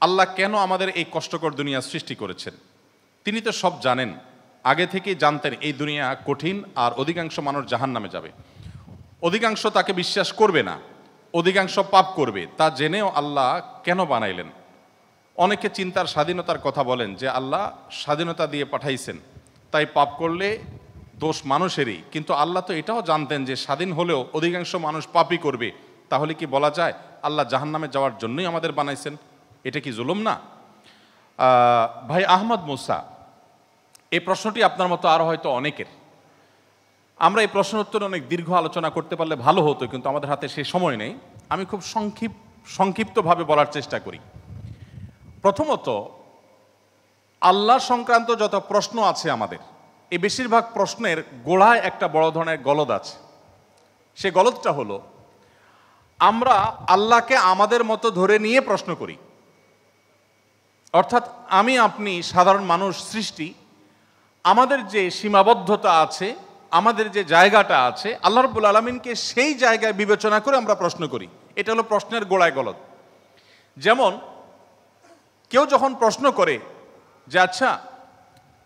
আল্লাহ কেন আমাদের এই কষ্টকর দুনিয়া সৃষ্টি করেছেন? তিনি তো সব জানেন, আগে থেকেই জানতেন এই দুনিয়া কঠিন আর অধিকাংশ মানুষ জাহান্নামে যাবে, অধিকাংশ তাকে বিশ্বাস করবে না, অধিকাংশ পাপ করবে। তা জেনেও আল্লাহ কেন বানাইলেন? অনেকে চিন্তার স্বাধীনতার কথা বলেন যে আল্লাহ স্বাধীনতা দিয়ে পাঠাইছেন, তাই পাপ করলে দোষ মানুষেরই। কিন্তু আল্লাহ তো এটাও জানতেন যে স্বাধীন হলেও অধিকাংশ মানুষ পাপই করবে। তাহলে কি বলা যায় আল্লাহ জাহান্নামে যাওয়ার জন্যই আমাদের বানাইছেন? এটা কি জুলুম না? ভাই আহমদ মুসা, এই প্রশ্নটি আপনার মতো আরও হয়তো অনেকের। আমরা এই প্রশ্ন উত্তরে অনেক দীর্ঘ আলোচনা করতে পারলে ভালো হতো, কিন্তু আমাদের হাতে সে সময় নেই। আমি খুব সংক্ষিপ্তভাবে বলার চেষ্টা করি। প্রথমত, আল্লাহ সংক্রান্ত যত প্রশ্ন আছে আমাদের, এই বেশিরভাগ প্রশ্নের গোড়ায় একটা বড় ধরনের গলদ আছে। সে গলদটা হলো, আমরা আল্লাহকে আমাদের মতো ধরে নিয়ে প্রশ্ন করি। অর্থাৎ আমি আপনি সাধারণ মানুষ সৃষ্টি, আমাদের যে সীমাবদ্ধতা আছে, আমাদের যে জায়গাটা আছে, আল্লাহ রাব্বুল আলামিনকে সেই জায়গায় বিবেচনা করে আমরা প্রশ্ন করি। এটা হলো প্রশ্নের গোড়ায় গলদ। যেমন কেউ যখন প্রশ্ন করে যে আচ্ছা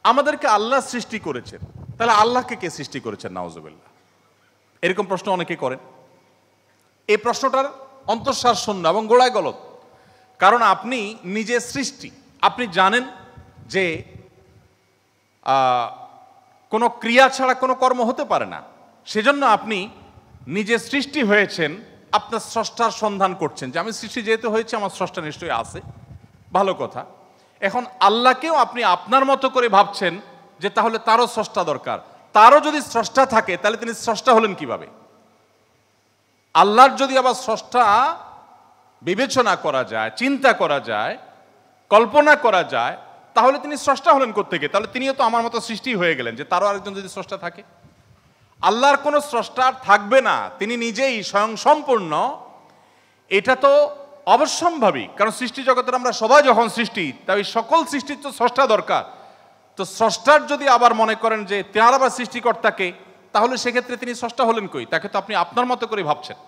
আমাদেরকে আল্লাহ সৃষ্টি করেছেন, তাহলে আল্লাহকে কে সৃষ্টি করেছেন? নাউজুবিল্লাহ, এরকম প্রশ্ন অনেকে করেন। এই প্রশ্নটার অন্তঃসার শূন্য এবং গোড়ায় গলদ। কারণ আপনি নিজে সৃষ্টি, আপনি জানেন যে কোনো ক্রিয়া ছাড়া কোনো কর্ম হতে পারে না। সেজন্য আপনি নিজে সৃষ্টি হয়েছেন, আপনার স্রষ্টার সন্ধান করছেন যে আমি সৃষ্টি যেহেতু হয়েছে আমার স্রষ্টা নিশ্চয়ই আছে, ভালো কথা। এখন আল্লাহকেও আপনি আপনার মতো করে ভাবছেন যে তাহলে তারও স্রষ্টা দরকার। তারও যদি স্রষ্টা থাকে তাহলে তিনি স্রষ্টা হলেন কিভাবে? আল্লাহর যদি আবার স্রষ্টা বিবেচনা করা যায়, চিন্তা করা যায়, কল্পনা করা যায়, তাহলে তিনি স্রষ্টা হলেন কোত্থেকে? তাহলে তিনিও তো আমার মতো সৃষ্টি হয়ে গেলেন, যে তারও আরেকজন যদি স্রষ্টা থাকে। আল্লাহর কোনো স্রষ্টা থাকবে না, তিনি নিজেই স্বয়ংসম্পূর্ণ। এটা তো অবশ্যম্ভাবী, কারণ সৃষ্টি জগতের আমরা সবাই যখন সৃষ্টি, তাই সকল সৃষ্টির তো স্রষ্টা দরকার। তো স্রষ্টার যদি আবার মনে করেন যে তার আবার সৃষ্টিকর্তাকে, তাহলে সেক্ষেত্রে তিনি স্রষ্টা হলেন কই? তাকে তো আপনি আপনার মতো করে ভাবছেন।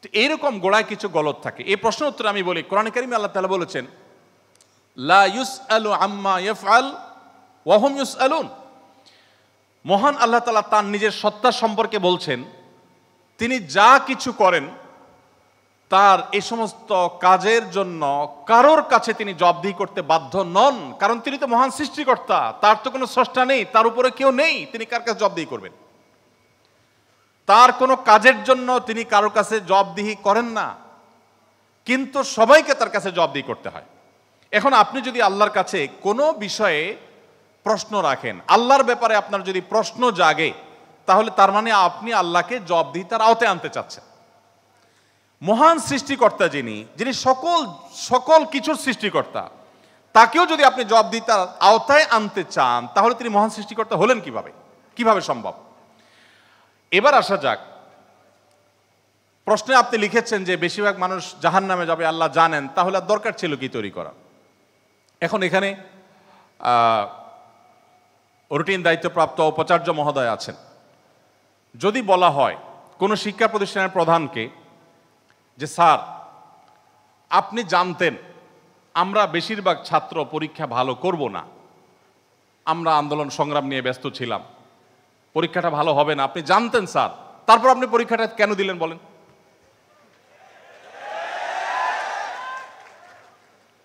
তো এইরকম গোড়ায় কিছু গলদ থাকে। এই প্রশ্ন উত্তরে আমি বলি, কোরআনে কারিমে আল্লাহ তাআলা বলেছেন লা ইউসআলু আম্মা ইয়াফআল ওয়া হুম ইউসআলুন। মহান আল্লাহ তাআলা তার নিজের সত্তা সম্পর্কে বলছেন, তিনি যা কিছু করেন তার এই সমস্ত কাজের জন্য কারোর কাছে তিনি জবাবদিহি করতে বাধ্য নন। কারণ তিনি তো মহান সৃষ্টিকর্তা, তার তো কোনো স্রষ্টা নেই, তার উপরে কেউ নেই, তিনি কার কাছে জবাবদিহি করবেন? তার কোনো কাজের জন্য তিনি কারোর কাছে জবাবদিহি করেন না, কিন্তু সবাইকে তার কাছে জবাবদিহি করতে হয়। এখন আপনি যদি আল্লাহর কাছে কোনো বিষয়ে প্রশ্ন রাখেন, আল্লাহর ব্যাপারে আপনার যদি প্রশ্ন জাগে, তাহলে তার মানে আপনি আল্লাহকে জবাবদিহিতার আওতায় আনতে চাচ্ছেন। মহান সৃষ্টিকর্তা যিনি সকল কিছুর সৃষ্টিকর্তা, তাকেও যদি আপনি জবাবদিহিতার আওতায় আনতে চান, তাহলে তিনি মহান সৃষ্টিকর্তা হলেন কিভাবে সম্ভব? এবার আসা যাক, প্রশ্নে আপনি লিখেছেন যে বেশিরভাগ মানুষ জাহান্নামে যাবে আল্লাহ জানেন, তাহলে আর দরকার ছিল কি তৈরি করা? এখন এখানে রুটিন দায়িত্বপ্রাপ্ত উপাচার্য মহোদয় আছেন। যদি বলা হয় কোনো শিক্ষা প্রতিষ্ঠানের প্রধানকে যে স্যার আপনি জানতেন আমরা বেশিরভাগ ছাত্র পরীক্ষা ভালো করব না, আমরা আন্দোলন সংগ্রাম নিয়ে ব্যস্ত ছিলাম, পরীক্ষাটা ভালো হবে না, আপনি জানতেন স্যার, তারপর আপনি পরীক্ষাটা কেন দিলেন বলেন?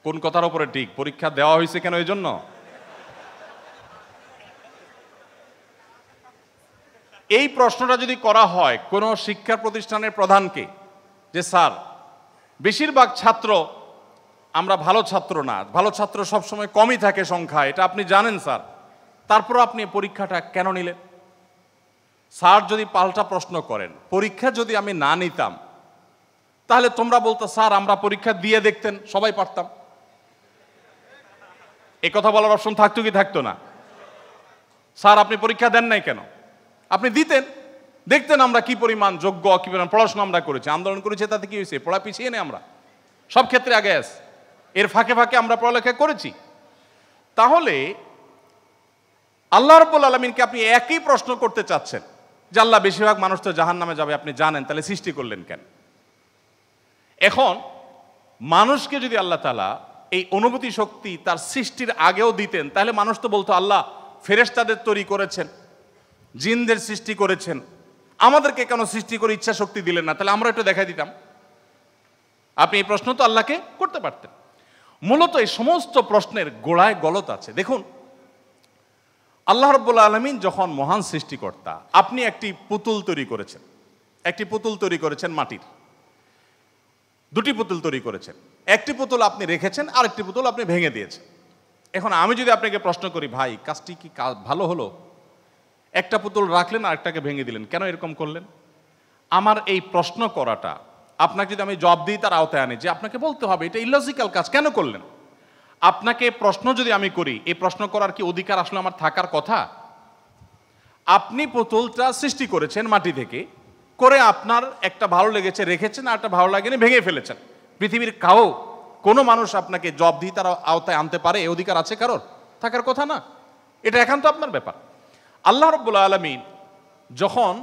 কোন কথার উপরে ঠিক? পরীক্ষা দেওয়া হয়েছে কেন এই জন্য? এই প্রশ্নটা যদি করা হয় কোনো শিক্ষা প্রতিষ্ঠানের প্রধানকে যে স্যার বেশিরভাগ ছাত্র আমরা ভালো ছাত্র না, ভালো ছাত্র সবসময় কমই থাকে সংখ্যা, এটা আপনি জানেন স্যার, তারপর আপনি পরীক্ষাটা কেন নিলেন? স্যার যদি পাল্টা প্রশ্ন করেন, পরীক্ষা যদি আমি না নিতাম তাহলে তোমরা বলতো স্যার আমরা পরীক্ষা দিয়ে দেখতেন, সবাই পারতাম। এ কথা বলার অপশন থাকতো কি থাকতো না? স্যার আপনি পরীক্ষা দেন নাই কেন? আপনি দিতেন, দেখতেন আমরা কি পরিমাণ যোগ্য, কি পরিমাণ পড়াশোনা আমরা করেছি, আন্দোলন করেছি, তাতে কি হয়েছে? পড়া পিছিয়ে নেই, আমরা সব ক্ষেত্রে আগে আছি, এর ফাঁকে ফাঁকে আমরা পড়ালেখা করেছি। তাহলে আল্লাহ রাব্বুল আলামিনকে আপনি একই প্রশ্ন করতে চাচ্ছেন যে আল্লাহ বেশিরভাগ মানুষ তো জাহান্নামে যাবে, আপনি জানেন, তাহলে সৃষ্টি করলেন কেন? এখন মানুষকে যদি আল্লাহ তাআলা এই অনুভূতি শক্তি তার সৃষ্টির আগেও দিতেন, তাহলে মানুষ তো বলতো আল্লাহ ফেরেশতাদের তৈরি করেছেন, জিনদের সৃষ্টি করেছেন, আমাদেরকে কেন সৃষ্টি করে ইচ্ছা শক্তি দিলেন না, তাহলে আমরা একটু দেখাই দিতাম। আপনি এই প্রশ্ন তো আল্লাহকে করতে পারতেন। মূলত এই সমস্ত প্রশ্নের গোড়ায় গলত আছে। দেখুন, আল্লাহ রাব্বুল আলামিন যখন মহান সৃষ্টিকর্তা, আপনি একটি পুতুল তৈরি করেছেন, একটি পুতুল তৈরি করেছেন মাটির, দুটি পুতুল তৈরি করেছেন, একটি পুতুল আপনি রেখেছেন, আরেকটি পুতুল আপনি ভেঙে দিয়েছেন। এখন আমি যদি আপনাকে প্রশ্ন করি, ভাই কাজটি কি ভালো হলো? একটা পুতুল রাখলেন, আরেকটাকে ভেঙে দিলেন, কেন এরকম করলেন? আমার এই প্রশ্ন করাটা আপনাকে যদি আমি জবাব দিই, তার আওতায় আনি যে আপনাকে বলতে হবে এটা ইলজিক্যাল কাজ, কেন করলেন? আপনাকে প্রশ্ন যদি আমি করি, এই প্রশ্ন করার কি অধিকার আসলে আমার থাকার কথা? আপনি পুতুলটা সৃষ্টি করেছেন মাটি থেকে, করে আপনার একটা ভালো লেগেছে রেখেছেন, আর একটা ভালো লাগেনি ভেঙে ফেলেছেন। পৃথিবীর কোনো মানুষ আপনাকে জবাব দিয়ে তার আওতায় আনতে পারে, এই অধিকার আছে কারোর? থাকার কথা না। এটা একান্ত আপনার ব্যাপার। আল্লাহ রাব্বুল আলামিন যখন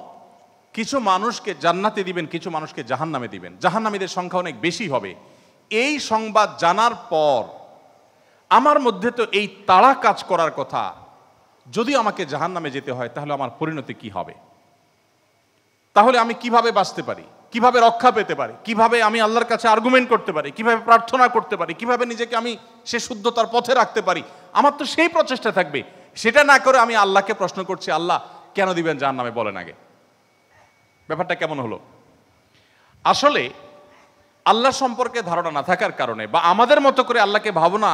কিছু মানুষকে জান্নাতে দিবেন, কিছু মানুষকে জাহান্নামে দিবেন, জাহান্নামীদের সংখ্যা অনেক বেশি হবে, এই সংবাদ জানার পর আমার মধ্যে তো এই তাড়া কাজ করার কথা, যদি আমাকে জাহান্নামে যেতে হয় তাহলে আমার পরিণতি কি হবে? তাহলে আমি কিভাবে বাঁচতে পারি, কিভাবে রক্ষা পেতে পারি, কিভাবে আমি আল্লাহর কাছে আর্গুমেন্ট করতে পারি, কিভাবে প্রার্থনা করতে পারি, কিভাবে নিজেকে আমি সে শুদ্ধতার পথে রাখতে পারি? আমার তো সেই প্রচেষ্টা থাকবে। সেটা না করে আমি আল্লাহকে প্রশ্ন করছি, আল্লাহ কেন দিবেন জাহান্নামে, বলেন আগে। ব্যাপারটা কেমন হলো? আসলে আল্লাহ সম্পর্কে ধারণা না থাকার কারণে, বা আমাদের মতো করে আল্লাহকে ভাবনা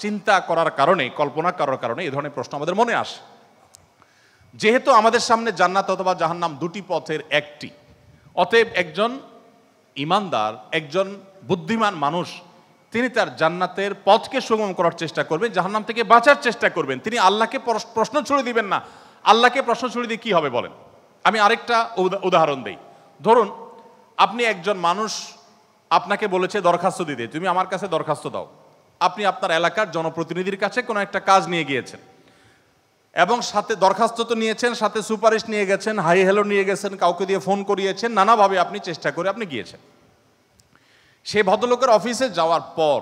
চিন্তা করার কারণে, কল্পনা করার কারণে এই ধরনের প্রশ্ন আমাদের মনে আসে। যেহেতু আমাদের সামনে জান্নাত অথবা জাহান্নাম দুটি পথের একটি, অতএব একজন ইমানদার, একজন বুদ্ধিমান মানুষ, তিনি তার জান্নাতের পথকে সুগম করার চেষ্টা করবেন, জাহান্নাম থেকে বাঁচার চেষ্টা করবেন। তিনি আল্লাহকে প্রশ্ন ছুড়ে দিবেন না। আল্লাহকে প্রশ্ন ছুড়ে দিয়ে কি হবে বলেন? আমি আরেকটা উদাহরণ দেই। ধরুন, আপনি একজন মানুষ, আপনাকে বলেছে দরখাস্ত দিতে, তুমি আমার কাছে দরখাস্ত দাও। আপনি আপনার এলাকার জনপ্রতিনিধির কাছে কোনো একটা কাজ নিয়ে গিয়েছেন, এবং সাথে দরখাস্ত তো নিয়েছেন, সাথে সুপারিশ নিয়ে গেছেন, হাই হ্যালো নিয়ে গেছেন, কাউকে দিয়ে ফোন করিয়েছেন, নানাভাবে আপনি চেষ্টা করে আপনি গিয়েছেন। সেই ভদ্রলোকের অফিসে যাওয়ার পর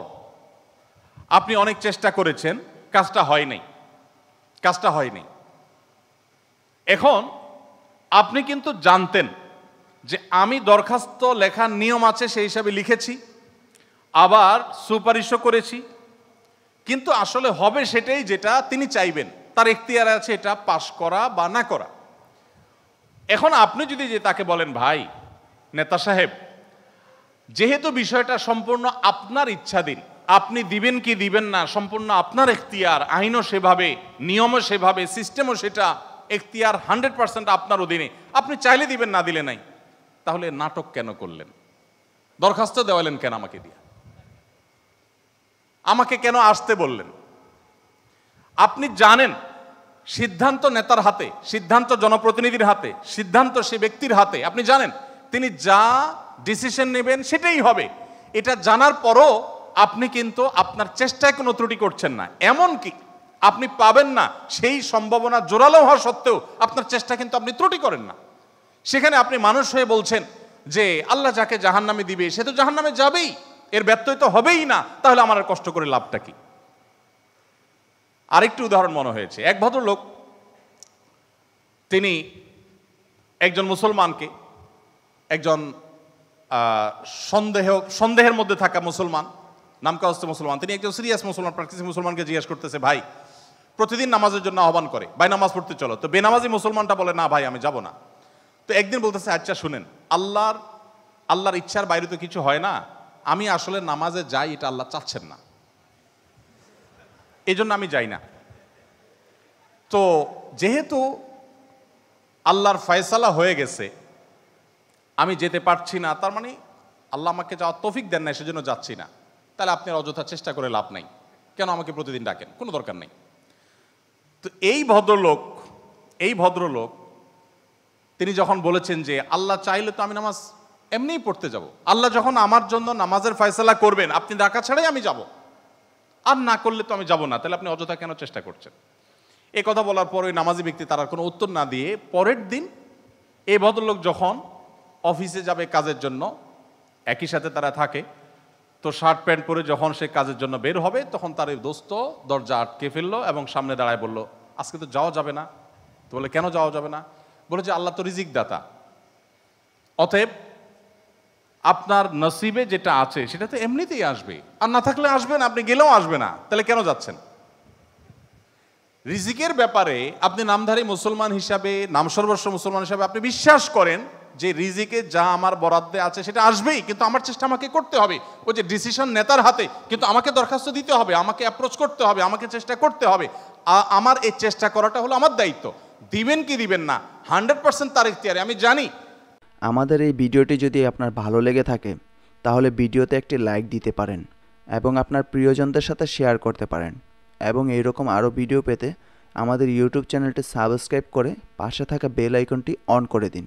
আপনি অনেক চেষ্টা করেছেন, কাজটা হয়নি। এখন আপনি কিন্তু জানতেন যে আমি দরখাস্ত লেখার নিয়ম আছে, সেই হিসাবে লিখেছি, আবার সুপারিশও করেছি, কিন্তু আসলে হবে সেটাই যেটা তিনি চাইবেন, তার এখতিয়ার আছে এটা পাশ করা বা না করা। এখন আপনি যদি যে তাকে বলেন, ভাই নেতা সাহেব, যেহেতু বিষয়টা সম্পূর্ণ আপনার ইচ্ছাধীন, আপনি দিবেন কি দিবেন না সম্পূর্ণ আপনার এখতিয়ার, আইনও সেভাবে, নিয়মও সেভাবে, সিস্টেমও সেটা, এখতিয়ার 100% আপনার অধীনে, আপনি চাইলে দিবেন, না দিলে নাই, তাহলে নাটক কেন করলেন? দরখাস্ত দেওয়ালেন কেন আমাকে দিয়ে? আমাকে কেন আসতে বললেন? আপনি জানেন সিদ্ধান্ত নেতার হাতে, সিদ্ধান্ত জনপ্রতিনিধির হাতে, সিদ্ধান্ত সে ব্যক্তির হাতে। আপনি জানেন তিনি যা ডিসিশন নেবেন সেটাই হবে। এটা জানার পরও আপনি কিন্তু আপনার চেষ্টায় কোনো ত্রুটি করছেন না, এমনকি আপনি পাবেন না সেই সম্ভাবনা জোরালো হওয়া সত্ত্বেও আপনার চেষ্টা কিন্তু আপনি ত্রুটি করেন না। সেখানে আপনি মানুষ হয়ে বলছেন যে আল্লাহ যাকে জাহান্নামে দিবে সে তো জাহান্নামে যাবেই, এর ব্যত্যয় তো হবেই না, তাহলে আমার আর কষ্ট করে লাভটা কি? আরেকটি উদাহরণ মনে হয়েছে। এক ভদ্রলোক, তিনি একজন মুসলমানকে, একজন সন্দেহের মধ্যে থাকা মুসলমান, নামকাওস্তে মুসলমান, তিনি একজন সিরিয়াস মুসলমান, প্র্যাকটিসিং মুসলমানকে জিজ্ঞেস করতেছে, ভাই প্রতিদিন নামাজের জন্য আহ্বান করে, ভাই নামাজ পড়তে চলো। তো বেনামাজি মুসলমানটা বলে, না ভাই আমি যাব না। তো একদিন বলতেছে, আচ্ছা শুনেন, আল্লাহর ইচ্ছার বাইরে তো কিছু হয় না, আমি আসলে নামাজে যাই, এটা আল্লাহ চাচ্ছেন না, এই জন্য আমি যাই না। তো যেহেতু আল্লাহর ফয়সালা হয়ে গেছে, আমি যেতে পারছি না, তার মানে আল্লাহ আমাকে যাওয়ার তৌফিক দেন না, সেজন্য যাচ্ছি না। তাহলে আপনার অযথা চেষ্টা করে লাভ নাই, কেন আমাকে প্রতিদিন ডাকেন, কোনো দরকার নেই। তো এই ভদ্রলোক তিনি যখন বলেছেন যে আল্লাহ চাইলে তো আমি নামাজ এমনিই পড়তে যাব, আল্লাহ যখন আমার জন্য নামাজের ফয়সালা করবেন, আপনি ডাকা ছাড়াই আমি যাব, আর না করলে তো আমি যাব না, তাহলে আপনি অযথা কেন চেষ্টা করছেন? এই কথা বলার পর ওই নামাজি ব্যক্তি তার কোনো উত্তর না দিয়ে পরের দিন এই ভদ্রলোক যখন অফিসে যাবে কাজের জন্য, একই সাথে তারা থাকে, তো শার্ট প্যান্ট পরে যখন সে কাজের জন্য বের হবে তখন তার এই দোস্ত দরজা আটকে ফেললো এবং সামনে দাঁড়ায় বলল, আজকে তো যাওয়া যাবে না। তো বলে, কেন যাওয়া যাবে না? বলে যে আল্লাহ তো রিজিক দাতা, অতএব আপনার নসিবে যেটা আছে সেটা তো এমনিতেই আসবে, আর না থাকলে আসবে না, আপনি গেলেও আসবে না, তাহলে কেন যাচ্ছেন? রিজিকের ব্যাপারে আপনি নামধারী মুসলমান হিসাবে, নামসর্বস্ব মুসলমান হিসাবে আপনি বিশ্বাস করেন যে রিজিকে যা আমার বরাদ্দে আছে সেটা আসবেই, কিন্তু আমার চেষ্টা আমাকে করতে হবে। ওই যে ডিসিশন নেতার হাতে, কিন্তু আমাকে দরখাস্ত দিতে হবে, আমাকে অ্যাপ্রোচ করতে হবে, আমাকে চেষ্টা করতে হবে। আমার এই চেষ্টা করাটা হলো আমার দায়িত্ব। দিবেন কি দিবেন না 100% তার ইখতিয়ারে, আমি জানি। আমাদের এই ভিডিওটি যদি আপনার ভালো লেগে থাকে তাহলে ভিডিওতে একটি লাইক দিতে পারেন এবং আপনার প্রিয়জনদের সাথে শেয়ার করতে পারেন, এবং এইরকম আরও ভিডিও পেতে আমাদের ইউটিউব চ্যানেলটি সাবস্ক্রাইব করে পাশে থাকা বেল আইকনটি অন করে দিন।